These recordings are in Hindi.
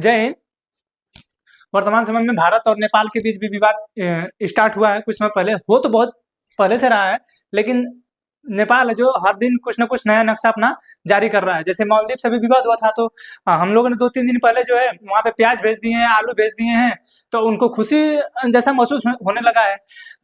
जय हिंद। वर्तमान समय में भारत और नेपाल के बीच भी विवाद स्टार्ट हुआ है कुछ समय पहले, हो तो बहुत पहले से रहा है, लेकिन नेपाल है जो हर दिन कुछ ना कुछ नया नक्शा अपना जारी कर रहा है। जैसे मालदीव से भी विवाद हुआ था, तो हम लोगों ने 2-3 दिन पहले जो है वहाँ पे प्याज भेज दिए हैं, आलू भेज दिए हैं, तो उनको खुशी जैसा महसूस होने लगा है।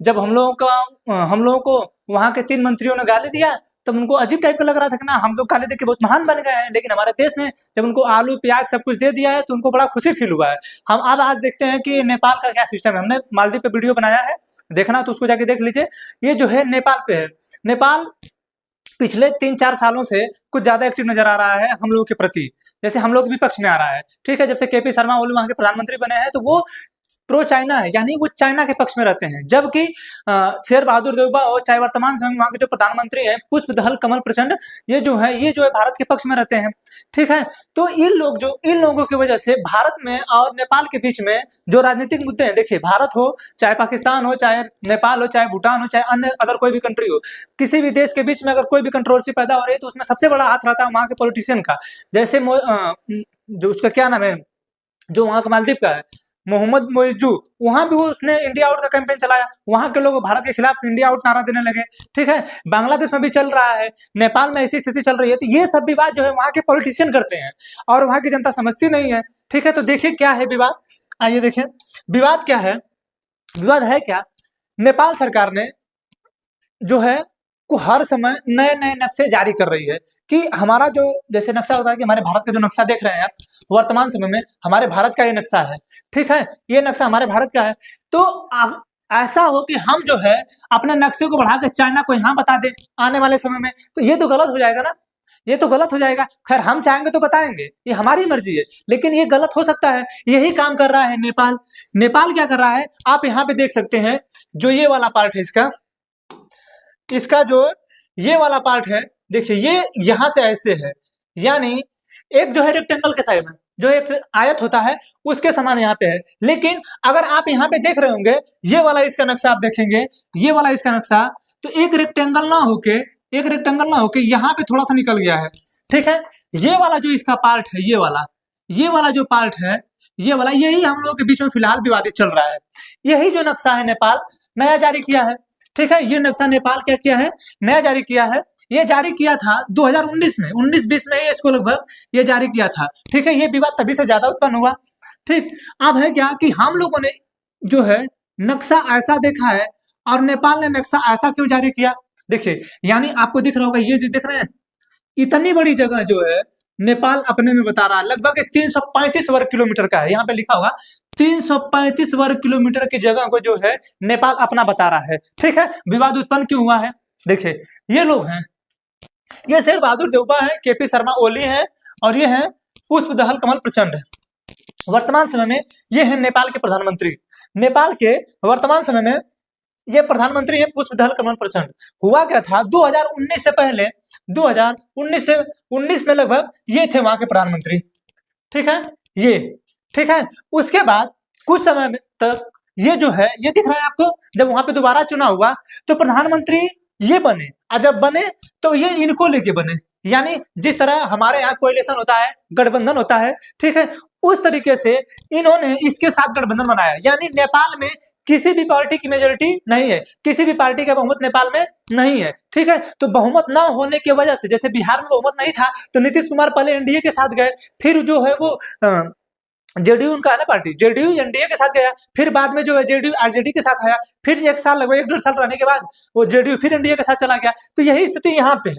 जब हम लोगों को वहाँ के 3 मंत्रियों ने गाली दिया, तब उनको अजीब टाइप का लग रहा था कि ना हम लोग गाली दे के बहुत महान बन गए हैं। लेकिन हमारे देश ने जब उनको आलू प्याज सब कुछ दे दिया है, तो उनको बड़ा खुशी फील हुआ है। हम अब आज देखते हैं कि नेपाल का क्या सिस्टम है। हमने मालदीव पे वीडियो बनाया है, देखना तो उसको जाके देख लीजिए। ये जो है नेपाल पे है। नेपाल पिछले 3-4 सालों से कुछ ज्यादा एक्टिव नजर आ रहा है हम लोगों के प्रति, जैसे हम लोग भी पक्ष में आ रहा है। ठीक है, जब से केपी शर्मा ओली वहां के प्रधानमंत्री बने हैं, तो वो प्रो चाइना है, यानी वो चाइना के पक्ष में रहते हैं। जबकि शेर बहादुर देउबा और चाहे वर्तमान समय में वहां के जो प्रधानमंत्री हैं पुष्पदहल कमल प्रचंड, ये जो है भारत के पक्ष में रहते हैं। ठीक है, तो इन लोगों की वजह से भारत में और नेपाल के बीच में जो राजनीतिक मुद्दे हैं, देखिए भारत हो चाहे पाकिस्तान हो चाहे नेपाल हो चाहे भूटान हो चाहे अन्य अदर कोई भी कंट्री हो, किसी भी देश के बीच में अगर कोई भी कंट्रोवर्सी पैदा हो रही है, तो उसमें सबसे बड़ा हाथ रहता है वहां के पॉलिटिशियन का। जैसे जो उसका क्या नाम है, जो वहां का मालदीव का है, मोहम्मद मोइजू, वहां भी उसने इंडिया आउट का कैंपेन चलाया। वहां के लोग भारत के खिलाफ इंडिया आउट नारा देने लगे। ठीक है, बांग्लादेश में भी चल रहा है, नेपाल में ऐसी स्थिति चल रही है। तो ये सब विवाद जो है वहां के पॉलिटिशियन करते हैं और वहां की जनता समझती नहीं है। ठीक है, तो देखिए क्या है विवाद, आइए देखें विवाद क्या है। विवाद है क्या, नेपाल सरकार ने जो है को हर समय नए नए नक्शे जारी कर रही है कि हमारा जो जैसे नक्शा होता है कि हमारे भारत का जो नक्शा देख रहे हैं आप वर्तमान समय में, हमारे भारत का ये नक्शा है। ठीक है, ये नक्शा हमारे भारत का है। तो ऐसा हो कि हम जो है अपने नक्शे को बढ़ा के चाइना को यहाँ बता दें आने वाले समय में, तो ये तो गलत हो जाएगा ना, ये तो गलत हो जाएगा। खैर हम चाहेंगे तो बताएंगे, ये हमारी मर्जी है, लेकिन ये गलत हो सकता है। यही काम कर रहा है नेपाल। नेपाल क्या कर रहा है, आप यहाँ पे देख सकते हैं, जो ये वाला पार्ट है इसका जो ये वाला पार्ट है, देखिए ये यहां से ऐसे है, यानी एक जो है रेक्टेंगल के साइड में जो एक आयत होता है उसके समान यहाँ पे है। लेकिन अगर आप यहाँ पे देख रहे होंगे, ये वाला इसका नक्शा आप देखेंगे, ये वाला इसका नक्शा, तो एक रेक्टेंगल ना होके यहाँ पे थोड़ा सा निकल गया है। ठीक है, ये वाला जो इसका पार्ट है, ये वाला जो पार्ट है, ये वाला, यही हम लोगों के बीच में फिलहाल विवादित चल रहा है। यही जो नक्शा है नेपाल नया जारी किया है। ठीक है, ये नक्शा नेपाल क्या किया है, नया जारी किया है। ये जारी किया था 2019 में, 19-20 में इसको लगभग ये जारी किया था। ठीक है, ये विवाद तभी से ज्यादा उत्पन्न हुआ। ठीक, अब है क्या कि हम लोगों ने जो है नक्शा ऐसा देखा है और नेपाल ने नक्शा ऐसा क्यों जारी किया। देखिए, यानी आपको दिख रहा होगा, ये जो दिख रहे हैं इतनी बड़ी जगह जो है नेपाल अपने में बता रहा है, लगभग 335 वर्ग किलोमीटर का है। यहाँ पे लिखा होगा 335 वर्ग किलोमीटर की जगह को जो है नेपाल अपना बता रहा है। ठीक है, विवाद उत्पन्न क्यों हुआ है, देखिए ये लोग हैं, ये शेर बहादुर देउबा है, केपी शर्मा ओली है, और ये है पुष्पदहल कमल प्रचंड। वर्तमान समय में ये है नेपाल के प्रधानमंत्री। नेपाल के वर्तमान समय में ये प्रधानमंत्री है पुष्पदहल कमल प्रचंड। हुआ क्या था, 2019 से पहले 2019 में लगभग ये थे वहां के प्रधानमंत्री। ठीक है, ये ठीक है, उसके बाद कुछ समय में तक ये जो है ये दिख रहा है आपको, जब वहां पे दोबारा चुनाव हुआ तो प्रधानमंत्री ये बने, और जब बने तो ये इनको लेके बने, यानी जिस तरह हमारे यहाँ कोएलिशन होता है, गठबंधन होता है। ठीक है, उस तरीके से इन्होंने इसके साथ गठबंधन बनाया। यानी नेपाल में किसी भी पार्टी की मेजोरिटी नहीं है, किसी भी पार्टी का बहुमत नेपाल में नहीं है। ठीक है, तो बहुमत ना होने की वजह से, जैसे बिहार में बहुमत नहीं था तो नीतीश कुमार पहले एनडीए के साथ गए, फिर जो है वो जेडीयू उनका है ना पार्टी, जेडीयू एनडीए के साथ गया, फिर बाद में जो है जेडीयू आरजेडी के साथ आया, फिर एक साल लगभग 1-1.5 साल रहने के बाद वो जेडीयू फिर एनडीए के साथ चला गया। तो यही स्थिति यहाँ पे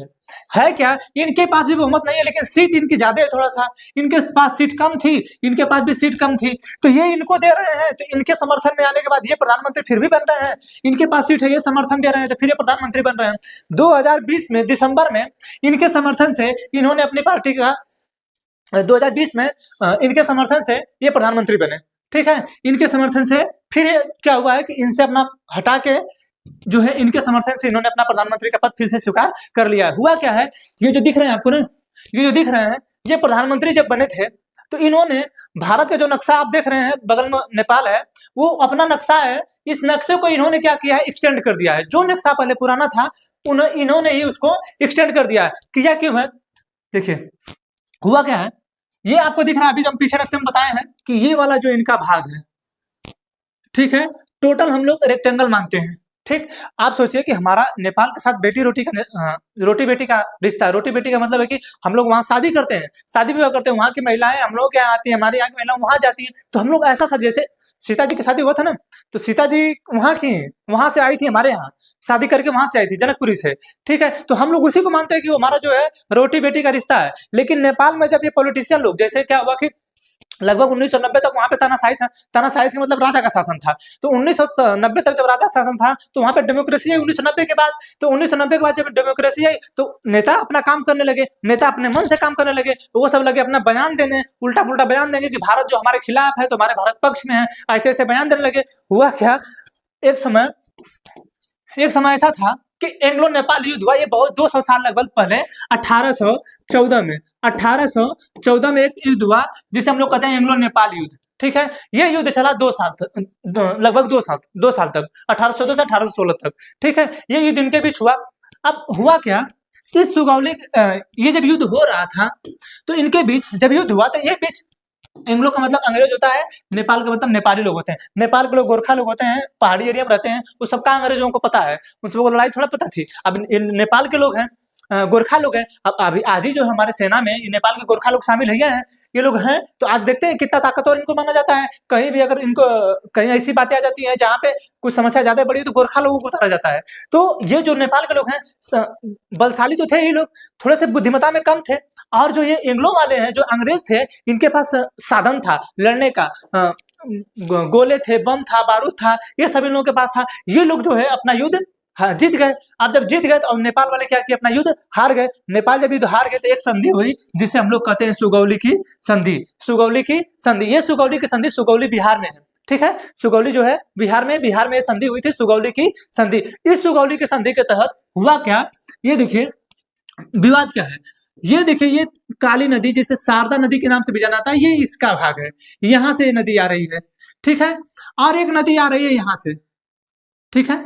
है क्या, इनके पास भी बहुमत नहीं है, लेकिन सीट इनकी ज्यादा है, थोड़ा सा इनके पास सीट कम थी, इनके पास भी सीट कम थी, तो ये इनको दे रहे हैं। तो इनके समर्थन में आने के बाद ये प्रधानमंत्री फिर भी बन रहे हैं, इनके पास सीट है, ये समर्थन दे रहे हैं, तो फिर ये प्रधानमंत्री बन रहे हैं। 2020 में दिसंबर में इनके समर्थन से इन्होंने अपनी पार्टी का 2020 में इनके समर्थन से ये प्रधानमंत्री बने। ठीक है, इनके समर्थन से फिर क्या हुआ है कि इनसे अपना हटा के जो है इनके समर्थन से इन्होंने अपना प्रधानमंत्री का पद फिर से स्वीकार कर लिया। हुआ क्या है, ये जो दिख रहे हैं आपको ना, ये जो दिख रहे हैं, ये प्रधानमंत्री जब बने थे तो इन्होंने भारत का जो नक्शा आप देख रहे हैं बगल में नेपाल है, वो अपना नक्शा है, इस नक्शे को इन्होंने क्या किया है, एक्सटेंड कर दिया है। जो नक्शा पहले पुराना था इन्होंने ही उसको एक्सटेंड कर दिया है। किया क्यों है, देखिए हुआ क्या है, ये आपको दिख रहा है, अभी जो हम पीछे नक्शे में बताए हैं कि ये वाला जो इनका भाग है, ठीक है, टोटल हम लोग रेक्टेंगल मानते हैं। ठीक, आप सोचिए कि हमारा नेपाल के साथ बेटी रोटी का रोटी बेटी का रिश्ता है। रोटी बेटी का मतलब है कि हम लोग वहां शादी करते हैं, शादी विवाह करते हैं, वहां की महिलाएं हम लोग यहाँ आती है, हमारे यहाँ की महिलाएं वहां जाती है, तो हम लोग ऐसा था जैसे सीता जी की शादी हुआ था ना, तो सीता जी वहां की वहां से आई थी हमारे यहाँ, शादी करके वहां से आई थी जनकपुरी से। ठीक है, तो हम लोग उसी को मानते हैं कि वो हमारा जो है रोटी बेटी का रिश्ता है। लेकिन नेपाल में जब ये पॉलिटिशियन लोग, जैसे क्या हुआ कि लगभग 1990 तक वहां पे तानाशाही का मतलब राजा का शासन था, तो 1990 तक जब राजा शासन था तो वहां पे डेमोक्रेसी आई 1990 के बाद। तो 1990 के बाद जब डेमोक्रेसी आई तो नेता अपना काम करने लगे, नेता अपने मन से काम करने लगे, तो वो सब लगे अपना बयान देने, उल्टा पुल्टा बयान देंगे कि भारत जो हमारे खिलाफ है तो हमारे भारत पक्ष में है, ऐसे ऐसे बयान देने लगे। हुआ क्या, एक समय ऐसा था कि एंग्लो नेपाल युद्ध हुआ, ये बहुत 200 साल लगभग पहले 1814 में एक युद्ध हुआ जिसे हम लोग कहते हैं एंग्लो नेपाल युद्ध। ठीक है, ये युद्ध चला 2 साल तक, लगभग 2 साल तक, 1814 से 1816 तक। ठीक है, ये युद्ध इनके बीच हुआ। अब हुआ क्या, इस सुगौली ये जब युद्ध हो रहा था तो इनके बीच जब युद्ध हुआ तो ये बीच एंग्लो का मतलब अंग्रेज होता है, नेपाल का मतलब नेपाली लोग होते हैं। नेपाल के लोग गोरखा लोग होते हैं, पहाड़ी एरिया में रहते हैं, वो सबका अंग्रेजों को पता है, उन सबको लड़ाई थोड़ा पता थी। अब नेपाल के लोग हैं, गोरखा लोग हैं, अब अभी आज ही जो हमारे सेना में नेपाल के गोरखा लोग शामिल हैं, ये लोग हैं, तो आज देखते हैं कितना ताकतवर इनको माना जाता है। कहीं भी अगर इनको कहीं ऐसी बातें आ जाती है जहाँ पे कुछ समस्या ज्यादा बड़ी है तो गोरखा लोगों को उतारा जाता है। तो ये जो नेपाल के लोग हैं बलशाली तो थे, ये लोग थोड़े से बुद्धिमत्ता में कम थे, और जो ये एंग्लो वाले हैं जो अंग्रेज थे, इनके पास साधन था लड़ने का, गोले थे, बम था, बारूद था, ये सभी लोगों के पास था। ये लोग जो है अपना युद्ध जीत गए। अब जब जीत गए तो नेपाल वाले क्या किया, अपना युद्ध हार गए। नेपाल जब युद्ध हार गए तो एक संधि हुई जिसे हम लोग कहते हैं सुगौली की संधि। सुगौली की संधि, ये सुगौली की संधि सुगौली बिहार में है। ठीक है, सुगौली जो है बिहार में ये संधि हुई थी, सुगौली की संधि। इस सुगौली की संधि के तहत हुआ क्या, ये देखिए विवाद क्या है। ये देखिए, ये काली नदी जिसे शारदा नदी के नाम से भी जाना जाता है, ये इसका भाग है, यहां से नदी आ रही है। ठीक है, और एक नदी आ रही है यहां से, ठीक है,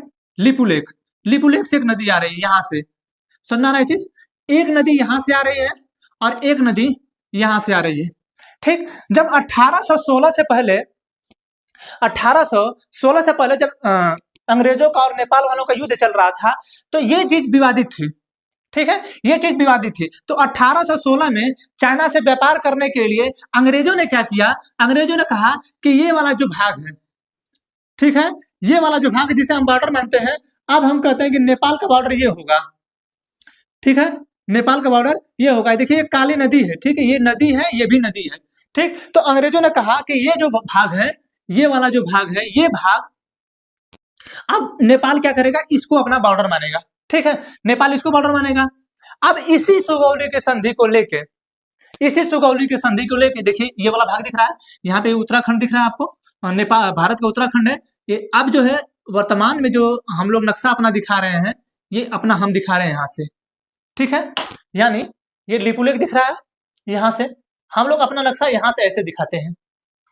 लिपुलेख से एक नदी आ रही है यहां से। समझना है चीज, एक नदी यहां से आ रही है और एक नदी यहां से आ रही है। ठीक, जब 1816 से पहले जब अंग्रेजों का और नेपाल वालों का युद्ध चल रहा था तो ये चीज विवादित थी। ठीक है, ये चीज विवादित थी। तो 1816 में चाइना से व्यापार करने के लिए अंग्रेजों ने क्या किया, अंग्रेजों ने कहा कि ये वाला जो भाग है, ठीक है, ये वाला जो भाग जिसे हम बॉर्डर मानते हैं, अब हम कहते हैं कि नेपाल का बॉर्डर ये होगा। ठीक है, नेपाल का बॉर्डर ये होगा। देखिए ये काली नदी है, ठीक है, ये नदी है, ये भी नदी है। ठीक, तो अंग्रेजों ने कहा कि ये जो भाग है, ये वाला जो भाग है, ये भाग अब नेपाल क्या करेगा, इसको अपना बॉर्डर मानेगा। ठीक है, नेपाल इसको बॉर्डर मानेगा। अब इसी सुगौली के संधि को लेके देखिए ये वाला भाग दिख रहा है, यहाँ पे उत्तराखंड दिख रहा है आपको, नेपाल भारत का उत्तराखंड है ये। अब जो है वर्तमान में जो हम लोग नक्शा अपना दिखा रहे हैं, ये अपना हम दिखा रहे हैं यहाँ से। ठीक है, यानी ये लिपुलेख दिख रहा है, यहाँ से हम लोग अपना नक्शा यहाँ से ऐसे दिखाते हैं।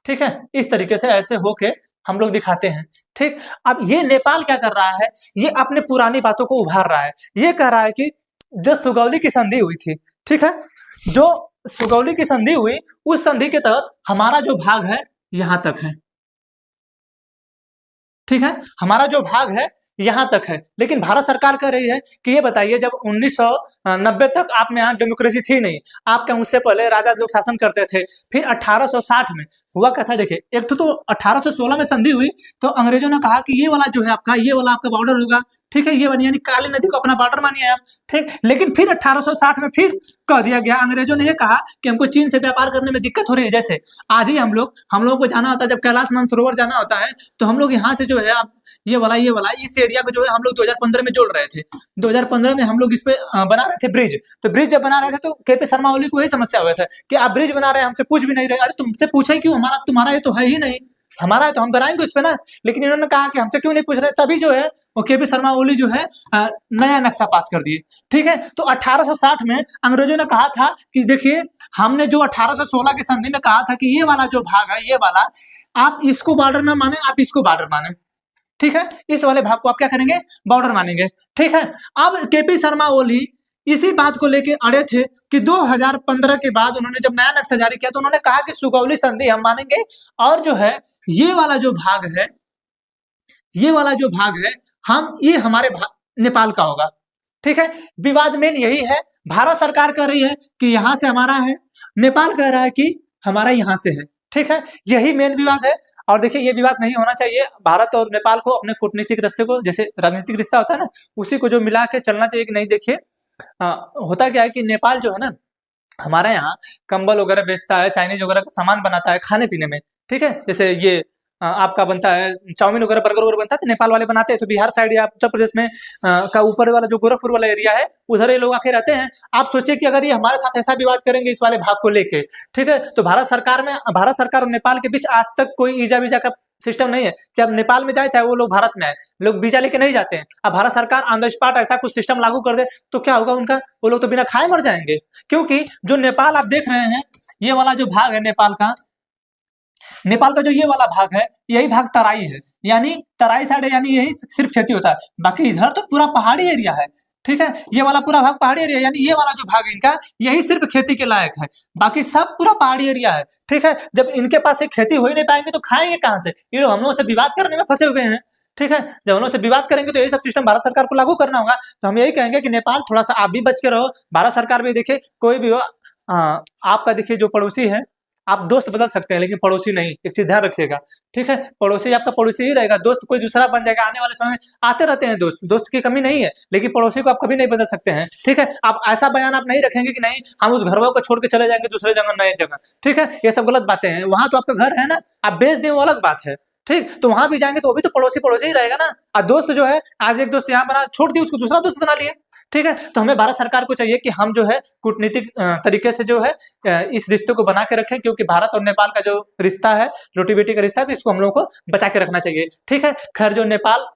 ठीक है, इस तरीके से ऐसे होके हम लोग दिखाते हैं। ठीक, अब ये नेपाल क्या कर रहा है, ये अपने पुरानी बातों को उभार रहा है। ये कह रहा है कि जो सुगौली की संधि हुई थी, ठीक है, जो सुगौली की संधि हुई, उस संधि के तहत हमारा जो भाग है यहां तक है। ठीक है, हमारा जो भाग है यहां तक है, लेकिन भारत सरकार कह रही है कि ये बताइए जब 1990 तक आप में यहाँ डेमोक्रेसी थी नहीं, आपके उससे पहले राजा लोग शासन करते थे, फिर 1860 में हुआ क्या था, देखिए एक तो 1816 में संधि हुई, तो अंग्रेजों ने कहा कि ये वाला जो है आपका, ये वाला आपका बॉर्डर होगा। ठीक है, ये यानी काली नदी को अपना बॉर्डर मानिए आप। ठीक, लेकिन फिर 1860 में फिर कह दिया गया, अंग्रेजों ने ये कहा कि हमको चीन से व्यापार करने में दिक्कत हो रही है। जैसे आज ही हम लोग को जाना होता है, जब कैलाश मानसरोवर जाना होता है, तो हम लोग यहाँ से जो है आप ये वाला इस एरिया को जो है हम लोग 2015 में जोड़ रहे थे। 2015 में हम लोग इस पे बना रहे थे ब्रिज। तो ब्रिज जब बना रहे थे तो केपी शर्मा ओली को यही समस्या हुआ था कि आप ब्रिज बना रहे हैं, हमसे पूछ भी नहीं रहे। अरे तुमसे पूछे क्यों, तुम्हारा ये तो है ही नहीं, हमारा है तो हम बनाएंगे उस पे ना। लेकिन इन्होंने कहा कि हमसे क्यों नहीं पूछ रहे, तभी जो है वो केपी शर्मा ओली जो है नया नक्शा पास कर दिए। ठीक है, तो 1860 में अंग्रेजों ने कहा था कि देखिए हमने जो 1816 की संधि में कहा था कि ये वाला जो भाग है, ये वाला आप इसको बॉर्डर ना माने, आप इसको बॉर्डर माने। ठीक है, इस वाले भाग को आप क्या करेंगे, बॉर्डर मानेंगे। ठीक है, अब केपी शर्मा ओली इसी बात को लेके अड़े थे कि 2015 के बाद उन्होंने जब नया नक्शा जारी किया तो उन्होंने कहा कि सुगौली संधि हम मानेंगे, और जो है ये वाला जो भाग है, ये वाला जो भाग है ये हमारे नेपाल का होगा। ठीक है, विवाद मेन यही है। भारत सरकार कह रही है कि यहां से हमारा है, नेपाल कह रहा है कि हमारा यहां से है। ठीक है, यही मेन विवाद है। और देखिए ये विवाद नहीं होना चाहिए। भारत और नेपाल को अपने कूटनीतिक रिश्ते को, जैसे राजनीतिक रिश्ता होता है ना, उसी को जो मिला के चलना चाहिए कि नहीं। देखिए होता क्या है कि नेपाल जो है ना, हमारे यहाँ कंबल वगैरह बेचता है, चाइनीज वगैरह का सामान बनाता है खाने पीने में। ठीक है, जैसे ये आपका बनता है चाउमीन वगैरह, बर्गर वगैरह बनता है तो नेपाल वाले बनाते हैं। तो बिहार साइड या उत्तर प्रदेश में का ऊपर वाला जो गोरखपुर वाला एरिया है, उधर ये लोग आके रहते हैं। आप सोचिए कि अगर ये हमारे साथ ऐसा विवाद करेंगे इस वाले भाग को लेके, ठीक है, तो भारत सरकार और नेपाल के बीच आज तक कोई वीजा वीजा का सिस्टम नहीं है कि अब नेपाल में जाए चाहे वो लोग भारत में आए, लोग वीजा लेके नहीं जाते हैं। अब भारत सरकार ऑन द स्पॉट ऐसा कुछ सिस्टम लागू कर दे तो क्या होगा उनका, वो लोग तो बिना खाए मर जाएंगे। क्योंकि जो नेपाल आप देख रहे हैं, ये वाला जो भाग है नेपाल का जो ये वाला भाग है, यही भाग तराई है, यानी तराई साइड है, यानी यही सिर्फ खेती होता है। बाकी इधर तो पूरा पहाड़ी एरिया है। ठीक है, ये वाला पूरा भाग पहाड़ी एरिया, यानी ये वाला जो भाग है इनका, यही सिर्फ खेती के लायक है, बाकी सब पूरा पहाड़ी एरिया है। ठीक है, जब इनके पास एक खेती हो ही नहीं पाएंगे तो खाएंगे कहां से? ये लोग हम लोगों से विवाद करने में फंसे हुए हैं। ठीक है, जब हम लोग से विवाद करेंगे तो यही सब सिस्टम भारत सरकार को लागू करना होगा। तो हम यही कहेंगे कि नेपाल थोड़ा सा आप भी बच के रहो। भारत सरकार भी देखिए, कोई भी हो आपका देखिए जो पड़ोसी है, आप दोस्त बदल सकते हैं लेकिन पड़ोसी नहीं, एक चीज ध्यान रखिएगा। ठीक है, पड़ोसी आपका पड़ोसी ही रहेगा, दोस्त कोई दूसरा बन जाएगा। आने वाले समय में आते रहते हैं दोस्त की कमी नहीं है, लेकिन पड़ोसी को आप कभी नहीं बदल सकते हैं। ठीक है, आप ऐसा बयान आप नहीं रखेंगे कि नहीं हम उस घर को छोड़ के चले जाएंगे दूसरे जगह, नए जगह। ठीक है, ये सब गलत बातें हैं। वहां तो आपका घर है ना, आप बेच दें वो अलग बात है। ठीक, तो वहां भी जाएंगे तो वो भी तो पड़ोसी पड़ोसी ही रहेगा ना। और दोस्त जो है, आज एक दोस्त यहाँ बना, छोड़ दिए, उसको दूसरा दोस्त बना लिए। ठीक है, तो हमें भारत सरकार को चाहिए कि हम जो है कूटनीतिक तरीके से जो है इस रिश्ते को बना के रखें, क्योंकि भारत और नेपाल का जो रिश्ता है, रोटी बेटी का रिश्ता है, तो इसको हम लोग को बचा के रखना चाहिए। ठीक है, खैर जो नेपाल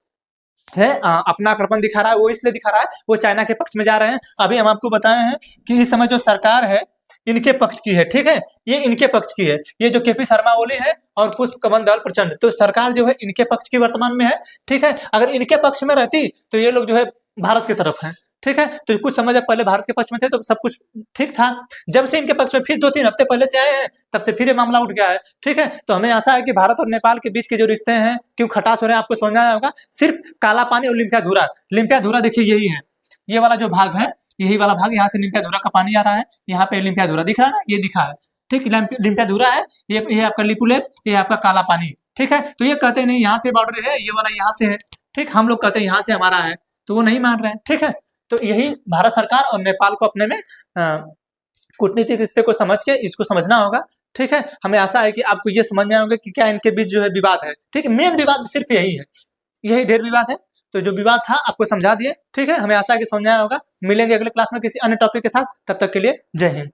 है अपना आक्रमण दिखा रहा है, वो इसलिए दिखा रहा है, वो चाइना के पक्ष में जा रहे हैं। अभी हम आपको बताए हैं कि इस समय जो सरकार है इनके पक्ष की है। ठीक है, ये इनके पक्ष की है, ये जो केपी शर्मा ओली है और पुष्प कमल दल प्रचंड, तो सरकार जो है इनके पक्ष की वर्तमान में है। ठीक है, अगर इनके पक्ष में रहती तो ये लोग जो है भारत की तरफ है। ठीक है, तो कुछ समय जब पहले भारत के पक्ष में थे तो सब कुछ ठीक था। जब से इनके पक्ष में फिर 2-3 हफ्ते पहले से आए हैं, तब से फिर ये मामला उठ गया है। ठीक है, तो हमें आशा है कि भारत और नेपाल के बीच के जो रिश्ते हैं, क्यों खटास हो रहे हैं आपको समझ आया होगा। सिर्फ काला पानी और लिम्पिया धुरा देखिए यही है, ये वाला जो भाग है, यही वाला भाग, यहाँ से लिम्पिया धुरा का पानी आ रहा है, यहाँ पे लिम्पिया धुरा दिख रहा है ना, ये दिखा है। ठीक, लिम्पिया धुरा है, ये आपका लिपुलेख, ये आपका काला पानी। ठीक है, तो ये कहते नहीं यहाँ से बॉर्डर है, ये वाला यहाँ से है। ठीक, हम लोग कहते हैं यहाँ से हमारा है, तो वो नहीं मान रहे हैं। ठीक है, तो यही भारत सरकार और नेपाल को अपने में कूटनीतिक रिश्ते को समझ के इसको समझना होगा। ठीक है, हमें आशा है कि आपको ये समझ में आएगा कि क्या इनके बीच जो है विवाद है। ठीक है, मेन विवाद सिर्फ यही है, यही ढेर विवाद है। तो जो विवाद था आपको समझा दिए। ठीक है, हमें आशा है कि समझ में आया होगा। मिलेंगे अगले क्लास में किसी अन्य टॉपिक के साथ, तब तक के लिए जय हिंद।